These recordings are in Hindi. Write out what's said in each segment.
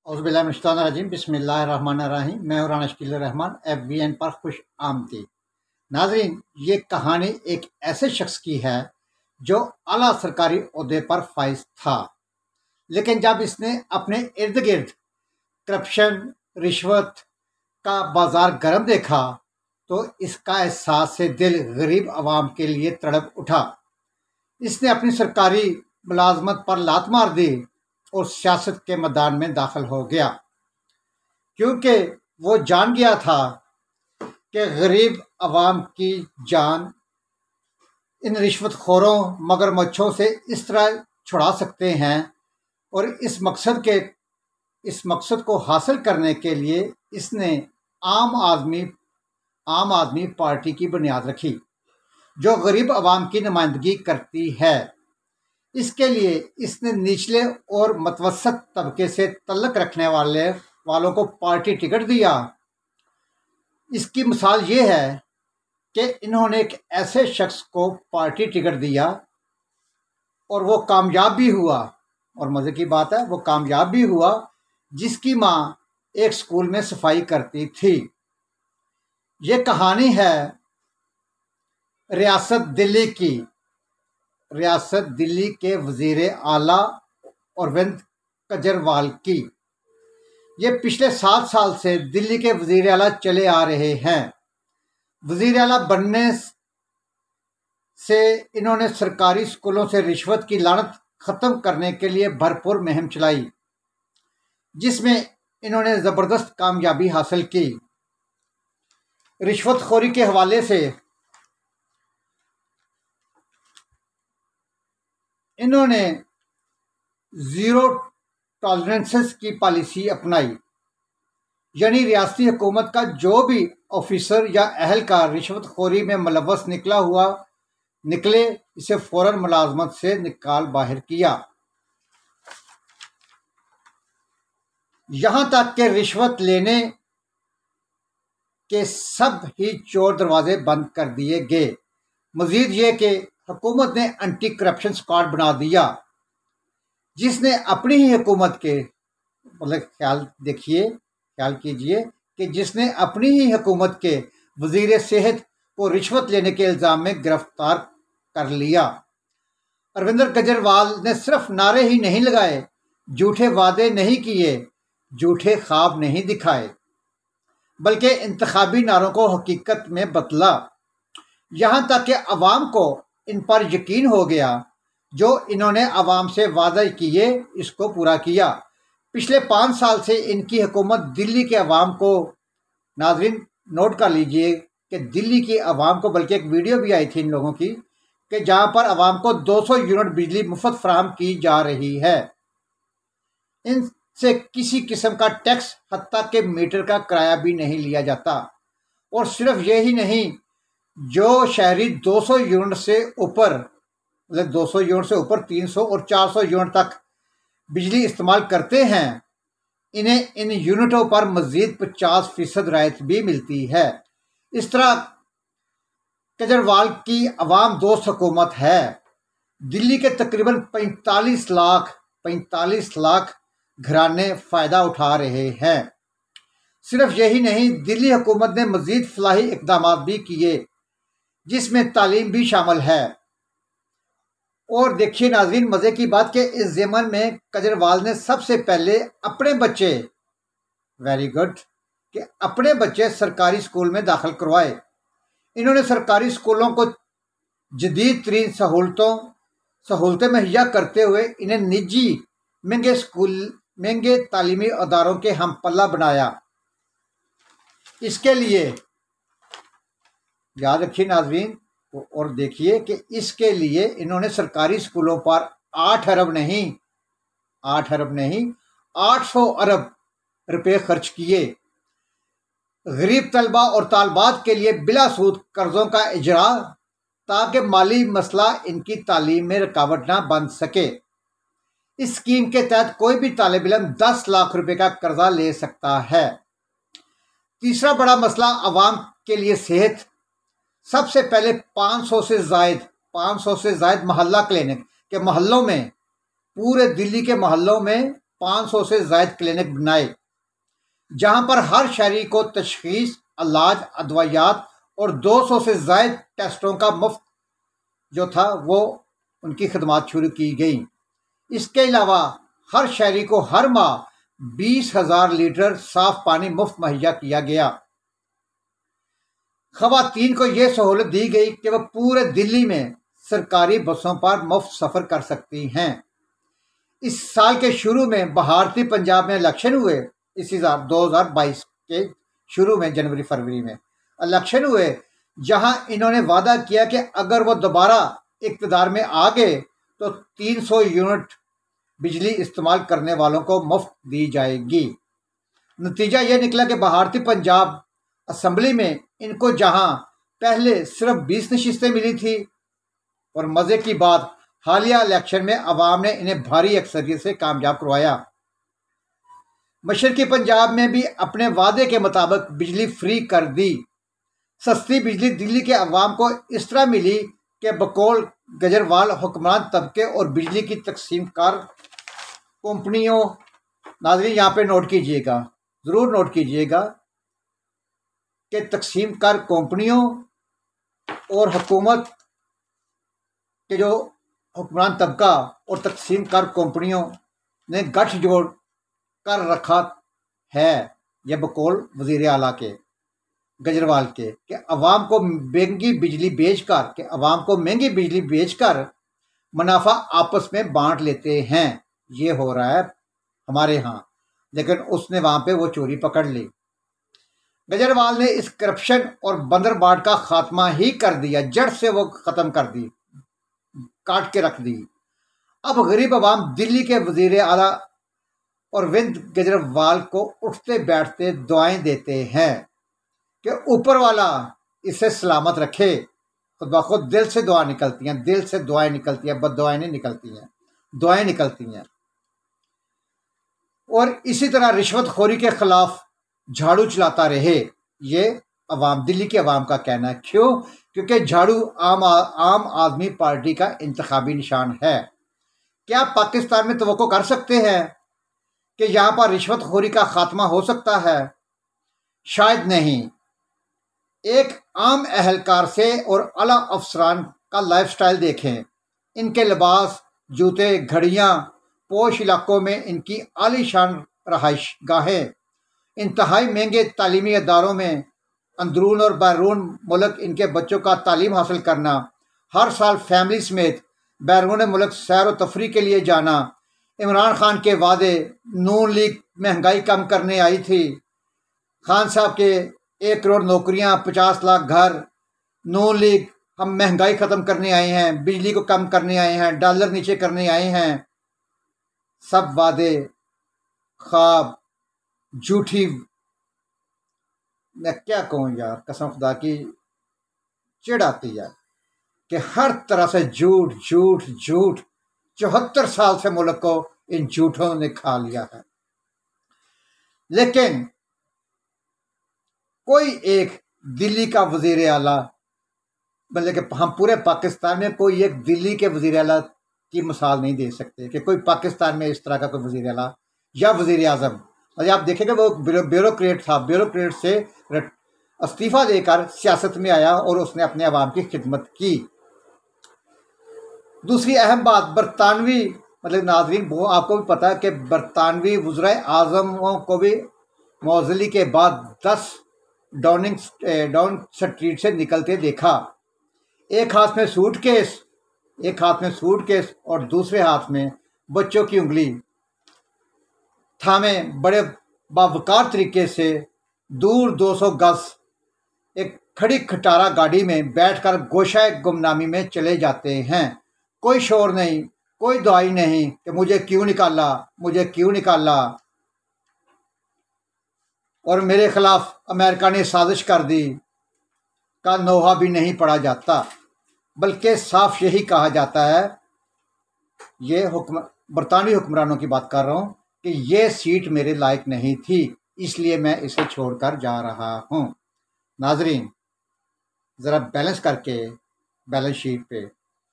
औज़ुबिल्लाहिमिनश्शैतानिर्रजीम बिस्मिल्लाहिर्रहमानिर्रहीम। मैं हूं राना शकील रहमान। FVN पर खुश आमदीद। नाज़रीन, ये कहानी एक ऐसे शख्स की है जो आला सरकारी ओहदे पर फाइज था, लेकिन जब इसने अपने इर्द गिर्द करप्शन, रिश्वत का बाजार गर्म देखा तो इसका एहसास से दिल गरीब आवाम के लिए तड़प उठा। इसने अपनी सरकारी मुलाजमत पर लात मार दी और सियासत के मैदान में दाखिल हो गया, क्योंकि वो जान गया था कि गरीब आवाम की जान इन रिश्वतखोरों मगरमच्छों से इस तरह छुड़ा सकते हैं। और इस मकसद को हासिल करने के लिए इसने आम आदमी पार्टी की बुनियाद रखी, जो गरीब आवाम की नुमाइंदगी करती है। इसके लिए इसने निचले और मतवसत तबके से तल्लक रखने वालों को पार्टी टिकट दिया। इसकी मिसाल ये है कि इन्होंने एक ऐसे शख्स को पार्टी टिकट दिया और वो कामयाब भी हुआ। और मज़े की बात है, वो कामयाब भी हुआ, जिसकी माँ एक स्कूल में सफाई करती थी। ये कहानी है रियासत दिल्ली के वजीर आला अरविंद केजरीवाल की। ये पिछले 7 साल से दिल्ली के वजीर आला चले आ रहे हैं। वजीर आला बनने से इन्होंने सरकारी स्कूलों से रिश्वत की लानत खत्म करने के लिए भरपूर मुहिम चलाई, जिसमें इन्होंने जबरदस्त कामयाबी हासिल की। रिश्वतखोरी के हवाले से इन्होंने जीरो टॉलरेंसेस की पॉलिसी अपनाई, यानी रियासती हुकूमत का जो भी ऑफिसर या अहलकार रिश्वतखोरी में मुलव्वस निकले, इसे फौरन मुलाजमत से निकाल बाहर किया। यहां तक कि रिश्वत लेने के सब ही चोर दरवाजे बंद कर दिए गए। मजीद ये कि हुकूमत ने एंटी करप्शन स्क्वाड बना दिया, जिसने अपनी ही हुकूमत के ख्याल कीजिए कि जिसने अपनी ही हुकूमत के वजीर सेहत को रिश्वत लेने के इल्ज़ाम में गिरफ्तार कर लिया। अरविंद केजरीवाल ने सिर्फ नारे ही नहीं लगाए, झूठे वादे नहीं किए, झूठे ख्वाब नहीं दिखाए, बल्कि इंतखाबी नारों को हकीकत में बदला। यहां तक कि अवाम को इन पर यकीन हो गया। जो इन्होंने अवाम से वादे किए, इसको पूरा किया। पिछले 5 साल से इनकी हुकूमत दिल्ली के अवाम को, नाजरीन नोट कर लीजिए कि दिल्ली की अवाम को, बल्कि एक वीडियो भी आई थी इन लोगों की कि जहां पर अवाम को 200 यूनिट बिजली मुफ्त फराहम की जा रही है। इनसे किसी किस्म का टैक्स, हत्ता के मीटर का किराया भी नहीं लिया जाता। और सिर्फ यही नहीं, जो शहरी 200 यूनिट से ऊपर 300 और 400 यूनिट तक बिजली इस्तेमाल करते हैं, इन्हें इन यूनिटों पर मजीद 50% रायत भी मिलती है। इस तरह केजरीवाल की अवाम दोस्त हुकूमत है। दिल्ली के तकरीबन 45 लाख घराने फ़ायदा उठा रहे हैं। सिर्फ यही नहीं, दिल्ली हुकूमत ने मजीद फलाही इकदाम भी किए, जिसमें तालीम भी शामिल है। और देखिए नाज़रीन, मज़े की बात कि इस ज़मन में केजरीवाल ने सबसे पहले अपने बच्चे, वेरी गुड, कि अपने बच्चे सरकारी स्कूल में दाखिल करवाए। इन्होंने सरकारी स्कूलों को जदीद तरीन सहूलतें मुहैया करते हुए इन्हें निजी महंगे तालीमी अदारों के हम पल्ला बनाया। इसके लिए याद रखिए नाज़रीन, और देखिए कि इसके लिए इन्होंने सरकारी स्कूलों पर 8 अरब नहीं 800 अरब रुपए खर्च किए। गरीब तलबा और तालबात के लिए बिला सूद कर्जों का इजरा, ताकि माली मसला इनकी तालीम में रुकावट ना बन सके। इस स्कीम के तहत कोई भी तालिब इल्म 10 लाख रुपए का कर्जा ले सकता है। तीसरा बड़ा मसला अवाम के लिए सेहत। सबसे पहले 500 से जायद मोहल्ला क्लिनिक के मोहल्लों में, पूरे दिल्ली के मोहल्लों में 500 से ज़ायद क्लिनिक बनाए, जहां पर हर शहरी को तशखीस, इलाज, अदवायात और 200 से ज़ायद टेस्टों का मुफ्त जो था वो उनकी खदमात शुरू की गई। इसके अलावा हर शहरी को हर माह 20,000 लीटर साफ पानी मुफ्त मुहैया किया गया। खवातीन को यह सहूलत दी गई कि वह पूरे दिल्ली में सरकारी बसों पर मुफ्त सफ़र कर सकती हैं। इस साल के शुरू में भारतीय पंजाब में इलेक्शन हुए। इसी 2022 के शुरू में जनवरी फरवरी में इलेक्शन हुए, जहां इन्होंने वादा किया कि अगर वो दोबारा इक़्तिदार में आ गए तो 300 यूनिट बिजली इस्तेमाल करने वालों को मुफ्त दी जाएगी। नतीजा ये निकला कि भारतीय पंजाब असम्बली में इनको जहां पहले सिर्फ 20 नशिस्तें मिली थी, और मज़े की बात, हालिया इलेक्शन में अवाम ने इन्हें भारी अक्सरियत से कामयाब करवाया। मशरकी पंजाब में भी अपने वादे के मुताबिक बिजली फ्री कर दी। सस्ती बिजली दिल्ली के अवाम को इस तरह मिली कि बकौल गजरवाल हुक्मरान तबके और बिजली की तकसीम कार कंपनियों, नाज़रीन यहाँ पे नोट कीजिएगा, ज़रूर नोट कीजिएगा कि तकसीम कार कंपनियों और हुकूमत के जो हुक्मरान तबका और तकसीम कार कंपनियों ने गठजोड़ कर रखा है, यह बकौल वज़ीर आला के गजरवाल के, कि अवाम को महंगी बिजली बेचकर मुनाफा आपस में बांट लेते हैं। ये हो रहा है हमारे यहाँ, लेकिन उसने वहाँ पे वो चोरी पकड़ ली। गजरवाल ने इस करप्शन और बंदरबाट का खात्मा ही कर दिया, जड़ से वो ख़त्म कर दी, काट के रख दी। अब गरीब अवाम दिल्ली के वज़ीर आला अरविंद केजरीवाल को उठते बैठते दुआएं देते हैं कि ऊपर वाला इसे सलामत रखे। खुद ब खुद दिल से दुआ निकलती हैं, दिल से दुआएं निकलती हैं, बददुआएं नहीं निकलती हैं, दुआएं निकलती हैं। और इसी तरह रिश्वतखोरी के खिलाफ झाड़ू चलाता रहे, ये अवाम, दिल्ली के अवाम का कहना है। क्यों? क्योंकि झाड़ू आम आदमी पार्टी का इंतखाबी निशान है। क्या पाकिस्तान में तवक्को कर सकते हैं कि यहाँ पर रिश्वतखोरी का खात्मा हो सकता है? शायद नहीं। एक आम अहलकार से और आला अफसरान का लाइफस्टाइल देखें, इनके लिबास, जूते, घड़ियाँ, पोश इलाकों में इनकी आलीशान रहाइश गाहें, इंतहाई महंगे तालीमी अदारों में अंदरून और बैरून मुल्क इनके बच्चों का तालीम हासिल करना, हर साल फैमिली समेत बैरून मुल्क सैर व तफरी के लिए जाना, इमरान खान के वादे, नून लीग महंगाई कम करने आई थी, खान साहब के 1 करोड़ नौकरियां, 50 लाख घर, नून लीग हम महंगाई ख़त्म करने आए हैं, बिजली को कम करने आए हैं, डॉलर नीचे करने आए हैं। सब वादे, ख्वाब, झूठी, मैं क्या कहूँ यार, कसम खुदा की चिढ़ आती है कि हर तरह से झूठ झूठ झूठ। 74 साल से मुल्क को इन झूठों ने खा लिया है। लेकिन कोई एक दिल्ली का वजीर आला, मतलब कि हम पूरे पाकिस्तान में कोई एक दिल्ली के वजीर आला की मिसाल नहीं दे सकते कि कोई पाकिस्तान में इस तरह का कोई वजीर आला या वजीर आजम। और आप देखेंगे वो ब्यूरोक्रेट था, ब्यूरोक्रेट से इस्तीफ़ा देकर सियासत में आया और उसने अपने अवाम की खिदमत की। दूसरी अहम बात, बरतानवी, मतलब नाज़रीन वो आपको भी पता है कि बरतानवी वज़ीर आज़मों को भी मौज़ली के बाद 10 डाउन स्ट्रीट से निकलते देखा। एक हाथ में सूटकेस और दूसरे हाथ में बच्चों की उंगली थामे बड़े बावकार तरीके से दूर 200 गज एक खड़ी खटारा गाड़ी में बैठकर गोशाए गुमनामी में चले जाते हैं। कोई शोर नहीं, कोई दुआई नहीं कि मुझे क्यों निकाला और मेरे खिलाफ अमेरिका ने साजिश कर दी का नोहा भी नहीं पढ़ा जाता, बल्कि साफ यही कहा जाता है, ये बरतानवी हुक्मरानों की बात कर रहा हूँ, कि ये सीट मेरे लायक नहीं थी, इसलिए मैं इसे छोड़कर जा रहा हूँ। नाजरीन, ज़रा बैलेंस करके बैलेंस शीट पे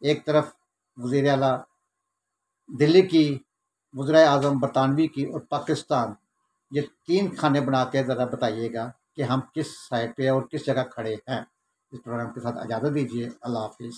एक तरफ वज़ीर आला दिल्ली की वज़ीर आज़म बरतानवी की और पाकिस्तान, ये 3 खाने बना के ज़रा बताइएगा कि हम किस साइड पे और किस जगह खड़े हैं। इस प्रोग्राम के साथ इजाज़त दीजिए। अल्लाह हाफ़िज़।